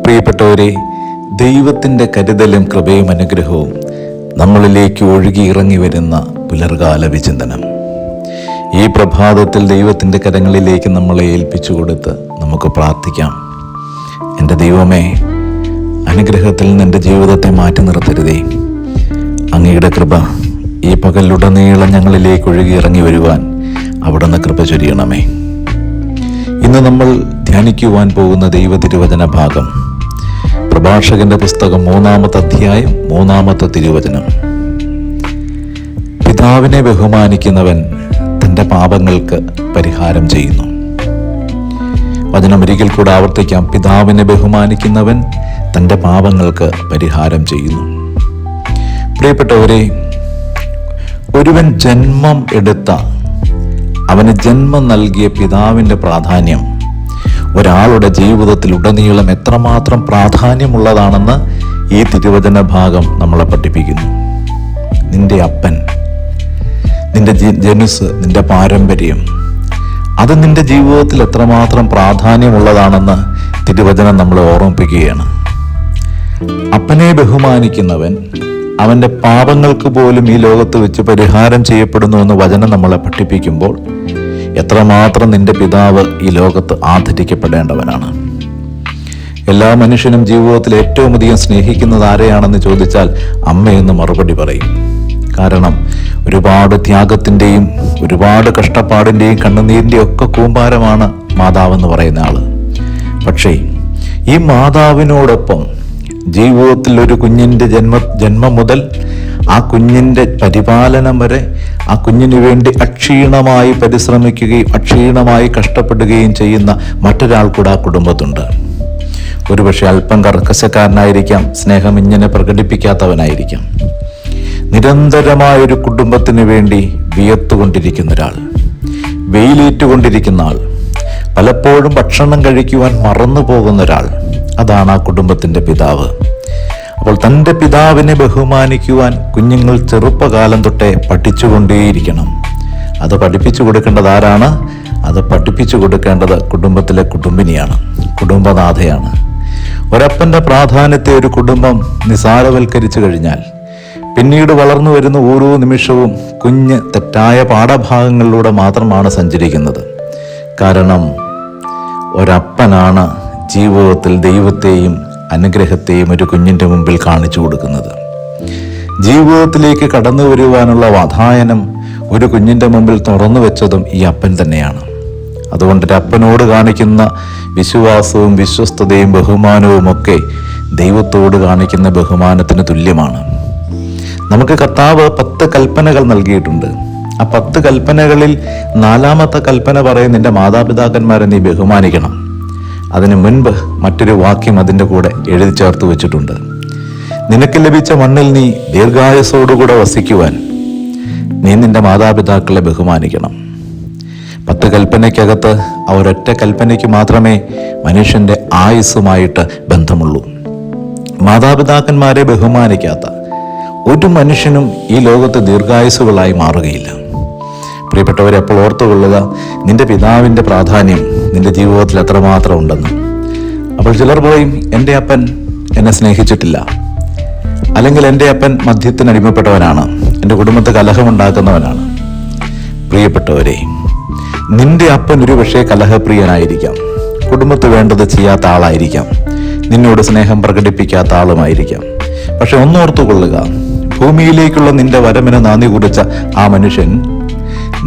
പ്രിയപ്പെട്ടവരെ, ദൈവത്തിൻ്റെ കരുതലും കൃപയും അനുഗ്രഹവും നമ്മളിലേക്ക് ഒഴുകി ഇറങ്ങി വരുന്ന പുലർകാല വിചിന്തനം. ഈ പ്രഭാതത്തിൽ ദൈവത്തിൻ്റെ കരങ്ങളിലേക്ക് നമ്മളെ ഏൽപ്പിച്ചു കൊടുത്ത് നമുക്ക് പ്രാർത്ഥിക്കാം. എൻ്റെ ദൈവമേ, അനുഗ്രഹത്തിൽ നിന്ന് എൻ്റെ ജീവിതത്തെ മാറ്റി നിർത്തരുതേ. അങ്ങയുടെ കൃപ ഈ പകലുടനീളം ഞങ്ങളിലേക്ക് ഒഴുകി ഇറങ്ങി വരുവാൻ അവിടുന്ന് കൃപ ചൊരിയണമേ. ഇന്ന് നമ്മൾ ധ്യാനിക്കുവാൻ പോകുന്ന ദൈവ തിരുവചന ഭാഗം പ്രഭാഷകന്റെ പുസ്തകം 3-ാമത്തെ അധ്യായം 3-ാമത്തെ തിരുവചനം. പിതാവിനെ ബഹുമാനിക്കുന്നവൻ തൻ്റെ പാപങ്ങൾക്ക് പരിഹാരം ചെയ്യുന്നു. വചനം ഒരിക്കൽ കൂടെ ആവർത്തിക്കാം. പിതാവിനെ ബഹുമാനിക്കുന്നവൻ തൻ്റെ പാപങ്ങൾക്ക് പരിഹാരം ചെയ്യുന്നു. പ്രിയപ്പെട്ടവരെ, ഒരുവൻ ജന്മം എടുത്ത, അവന് ജന്മം നൽകിയ പിതാവിൻ്റെ പ്രാധാന്യം ഒരാളുടെ ജീവിതത്തിൽ ഉടനീളം എത്രമാത്രം പ്രാധാന്യമുള്ളതാണെന്ന് ഈ തിരുവചന ഭാഗം നമ്മളെ പഠിപ്പിക്കുന്നു. നിന്റെ അപ്പൻ, നിന്റെ ജനുസ്, നിന്റെ പാരമ്പര്യം, അത് നിന്റെ ജീവിതത്തിൽ എത്രമാത്രം പ്രാധാന്യമുള്ളതാണെന്ന് തിരുവചനം നമ്മളെ ഓർമ്മിപ്പിക്കുകയാണ്. അപ്പനെ ബഹുമാനിക്കുന്നവൻ അവൻ്റെ പാപങ്ങൾക്ക് പോലും ഈ ലോകത്ത് വെച്ച് പരിഹാരം ചെയ്യപ്പെടുന്നു എന്ന് വചനം നമ്മളെ പഠിപ്പിക്കുമ്പോൾ എത്രമാത്രം നിന്റെ പിതാവ് ഈ ലോകത്ത് ആദരിക്കപ്പെടേണ്ടവനാണ്. എല്ലാ മനുഷ്യനും ജീവിതത്തിൽ ഏറ്റവും അധികം സ്നേഹിക്കുന്നത് ആരെയാണെന്ന് ചോദിച്ചാൽ അമ്മയെന്ന് മറുപടി പറയും. കാരണം ഒരുപാട് ത്യാഗത്തിൻ്റെയും ഒരുപാട് കഷ്ടപ്പാടിൻ്റെയും കണ്ണുനീരിൻ്റെയും ഒക്കെ കൂമ്പാരമാണ് മാതാവെന്ന് പറയുന്ന ആള്. പക്ഷേ ഈ മാതാവിനോടൊപ്പം ജീവിതത്തിൽ ഒരു കുഞ്ഞിൻ്റെ ജന്മം മുതൽ ആ കുഞ്ഞിൻ്റെ പരിപാലനം വരെ ആ കുഞ്ഞിന് വേണ്ടി അക്ഷീണമായി പരിശ്രമിക്കുകയും അക്ഷീണമായി കഷ്ടപ്പെടുകയും ചെയ്യുന്ന മറ്റൊരാൾ കൂടെ ആ കുടുംബത്തുണ്ട്. ഒരുപക്ഷെ അല്പം കർക്കശക്കാരനായിരിക്കാം, സ്നേഹം ഇങ്ങനെ പ്രകടിപ്പിക്കാത്തവനായിരിക്കാം. നിരന്തരമായൊരു കുടുംബത്തിന് വേണ്ടി വിയർത്തുകൊണ്ടിരിക്കുന്ന ഒരാൾ, വെയിലേറ്റുകൊണ്ടിരിക്കുന്ന ആൾ, പലപ്പോഴും ഭക്ഷണം കഴിക്കുവാൻ മറന്നു പോകുന്ന ഒരാൾ, അതാണ് ആ കുടുംബത്തിൻ്റെ പിതാവ്. അപ്പോൾ തൻ്റെ പിതാവിനെ ബഹുമാനിക്കുവാൻ കുഞ്ഞുങ്ങൾ ചെറുപ്പകാലം തൊട്ടേ പഠിച്ചുകൊണ്ടേയിരിക്കണം. അത് പഠിപ്പിച്ചു കൊടുക്കേണ്ടത് ആരാണ്? അത് പഠിപ്പിച്ചു കൊടുക്കേണ്ടത് കുടുംബത്തിലെ കുടുംബിനിയാണ്, കുടുംബനാഥയാണ്. ഒരപ്പൻ്റെ പ്രാധാന്യത്തെ ഒരു കുടുംബം നിസാരവൽക്കരിച്ചു കഴിഞ്ഞാൽ പിന്നീട് വളർന്നു വരുന്ന ഓരോ നിമിഷവും കുഞ്ഞ് തെറ്റായ പാഠഭാഗങ്ങളിലൂടെ മാത്രമാണ് സഞ്ചരിക്കുന്നത്. കാരണം ഒരപ്പനാണ് ജീവിതത്തിൽ ദൈവത്തെയും അനുഗ്രഹത്തെയും ഒരു കുഞ്ഞിൻ്റെ മുമ്പിൽ കാണിച്ചു കൊടുക്കുന്നത്. ജീവിതത്തിലേക്ക് കടന്നു വരുവാനുള്ള വാതായനം ഒരു കുഞ്ഞിൻ്റെ മുമ്പിൽ തുറന്നു വെച്ചതും ഈ അപ്പൻ തന്നെയാണ്. അതുകൊണ്ട് ഒരു അപ്പനോട് കാണിക്കുന്ന വിശ്വാസവും വിശ്വസ്തതയും ബഹുമാനവും ഒക്കെ ദൈവത്തോട് കാണിക്കുന്ന ബഹുമാനത്തിന് തുല്യമാണ്. നമുക്ക് കർത്താവ് 10 കൽപ്പനകൾ നൽകിയിട്ടുണ്ട്. ആ 10 കൽപ്പനകളിൽ 4-ാമത്തെ കൽപ്പന പറയും, നിന്റെ മാതാപിതാക്കന്മാരെ നീ ബഹുമാനിക്കണം. അതിനു മുൻപ് മറ്റൊരു വാക്യം അതിൻ്റെ കൂടെ എഴുതി ചേർത്ത് വെച്ചിട്ടുണ്ട്. നിനക്ക് ലഭിച്ച മണ്ണിൽ നീ ദീർഘായുസ്സോടുകൂടെ വസിക്കുവാൻ നീ നിന്റെ മാതാപിതാക്കളെ ബഹുമാനിക്കണം. 10 കൽപ്പനയ്ക്കകത്ത് ആ ഒരൊറ്റ കൽപ്പനയ്ക്ക് മാത്രമേ മനുഷ്യൻ്റെ ആയുസ്സുമായിട്ട് ബന്ധമുള്ളൂ. മാതാപിതാക്കന്മാരെ ബഹുമാനിക്കാത്ത ഒരു മനുഷ്യനും ഈ ലോകത്ത് ദീർഘായുസ്സുകളായി മാറുകയില്ല. പ്രിയപ്പെട്ടവരെ, അപ്പോൾ ഓർത്തുകൊള്ളുക, നിന്റെ പിതാവിൻ്റെ പ്രാധാന്യം നിന്റെ ജീവിതത്തിൽ എത്രമാത്രം ഉണ്ടെന്ന്. അപ്പോൾ ചിലർ പറയും, എൻ്റെ അപ്പൻ എന്നെ സ്നേഹിച്ചിട്ടില്ല, അല്ലെങ്കിൽ എൻ്റെ അപ്പൻ മദ്യത്തിന് അടിമപ്പെട്ടവനാണ്, എൻ്റെ കുടുംബത്തെ കലഹമുണ്ടാക്കുന്നവനാണ്. പ്രിയപ്പെട്ടവരെ, നിന്റെ അപ്പൻ ഒരു പക്ഷേ കലഹപ്രിയനായിരിക്കാം, കുടുംബത്ത് വേണ്ടത് ചെയ്യാത്ത ആളായിരിക്കാം, നിന്നോട് സ്നേഹം പ്രകടിപ്പിക്കാത്ത ആളുമായിരിക്കാം. പക്ഷെ ഒന്നോർത്തുകൊള്ളുക, ഭൂമിയിലേക്കുള്ള നിന്റെ വരവിന് നാന്ദി കുറിച്ച ആ മനുഷ്യൻ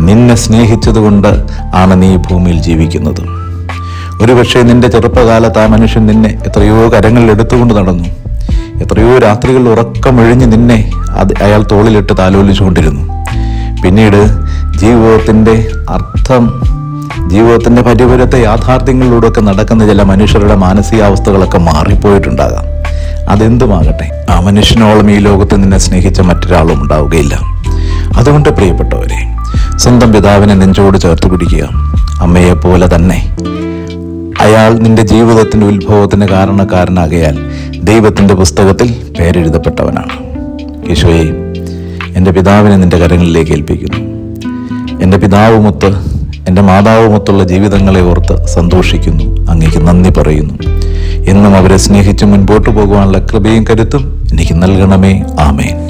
നിന്നെ സ്നേഹിച്ചതുകൊണ്ട് ആണ് നീ ഭൂമിയിൽ ജീവിക്കുന്നത്. ഒരുപക്ഷെ നിന്റെ ചെറുപ്പകാലത്ത് ആ മനുഷ്യൻ നിന്നെ എത്രയോ കരങ്ങളിൽ എടുത്തുകൊണ്ട് നടന്നു, എത്രയോ രാത്രികൾ ഉറക്കമൊഴിഞ്ഞ് നിന്നെ അയാൾ തോളിലിട്ട് താലോലിച്ചുകൊണ്ടിരുന്നു. പിന്നീട് ജീവിതത്തിൻ്റെ അർത്ഥം, ജീവിതത്തിൻ്റെ പരിപരത്തെ യാഥാർത്ഥ്യങ്ങളിലൂടെയൊക്കെ നടക്കുന്ന ചില മനുഷ്യരുടെ മാനസികാവസ്ഥകളൊക്കെ മാറിപ്പോയിട്ടുണ്ടാകാം. അതെന്തുമാകട്ടെ, ആ മനുഷ്യനോളം ഈ ലോകത്ത് നിന്നെ സ്നേഹിച്ച മറ്റൊരാളും ഉണ്ടാവുകയില്ല. അതുകൊണ്ട് പ്രിയപ്പെട്ടവരെ, സ്വന്തം പിതാവിനെ നെഞ്ചോട് ചേർത്ത് പിടിക്കുക. അമ്മയെപ്പോലെ തന്നെ അയാൾ നിന്റെ ജീവിതത്തിൻ്റെ ഉത്ഭവത്തിന് കാരണക്കാരനാകയാൽ ദൈവത്തിൻ്റെ പുസ്തകത്തിൽ പേരെഴുതപ്പെട്ടവനാണ്. ഈശോയെ, എൻ്റെ പിതാവിനെ നിന്റെ കരങ്ങളിലേക്ക് ഏൽപ്പിക്കുന്നു. എൻ്റെ പിതാവുമൊത്ത് എൻ്റെ മാതാവുമൊത്തുള്ള ജീവിതങ്ങളെ ഓർത്ത് സന്തോഷിക്കുന്നു, അങ്ങേക്ക് നന്ദി പറയുന്നു. എന്നും അവരെ സ്നേഹിച്ച് മുൻപോട്ട് പോകുവാനുള്ള കൃപയും കരുത്തും എനിക്ക് നൽകണമേ. ആമേൻ.